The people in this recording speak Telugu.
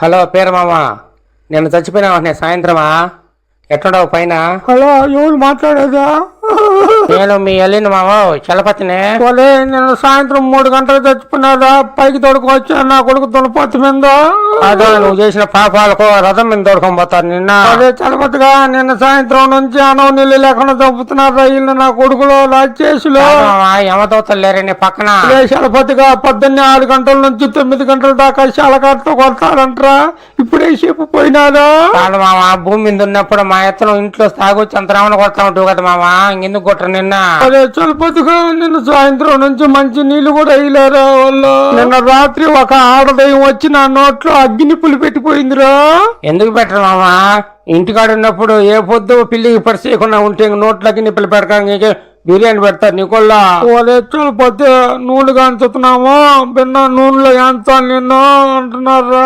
హలో పేరు మామ, నేను చచ్చిపోయినా సాయంత్రమా ఎట్లుండవు పైన? హలో, ఎవరు మాట్లాడేదా? నేను మీ వెళ్ళిన మామ చలపతినే. వాళ్ళే నేను సాయంత్రం 3 గంటలకు చచ్చిపోయినారా? పైకి తోడుకోవచ్చా? నా కొడుకు తులపతి మీద. అదో నువ్వు చేసిన పాపాలకు రథం మీద తోడుకొని పోతారు నిన్న. అదే చలపతిగా నిన్న సాయంత్రం నుంచి అనవ నీళ్ళు లేకుండా చంపుతున్నారా వీళ్ళు నా కొడుకులో లాచేసులో. యమదూతలు లేరని పక్కన. అదే చలపతిగా పొద్దున్నే 6 గంటల నుంచి 9 గంటల దాకా శాలకారుతో కొడతారంటరా. ఇప్పుడే సేపు పోయినారా? కాదు మామ, భూమి మీద ఉన్నప్పుడు మా ఎత్తను ఇంట్లో తాగొచ్చి అంతరామని కొడతా ఉంటావు కదా మామ, ఇంకెందుకు కొట్టరు నిన్న? అదే చలపతిగా నిన్న సాయంత్రం నుంచి మంచి నీళ్లు కూడా వేయలేరా వాళ్ళు. నిన్న రాత్రి ఒక ఆడదయ్యం వచ్చి నా నోట్లో అగ్గిని పులి పెట్టిపోయిందిరా. ఎందుకు పెట్టరు మామ? ఇంటికాడ ఉన్నప్పుడు ఏ పొద్దు పిల్లికి పరిచయకుండా ఉంటే నోట్లకి నిప్పులు పెడక బిర్యానీ పెడతారు నీకోళ్ళ. వాళ్ళే చలపతి నూనె కాంచుతున్నాము, బిన్న నూనెలో ఎంత నిన్ను అంటున్నారా.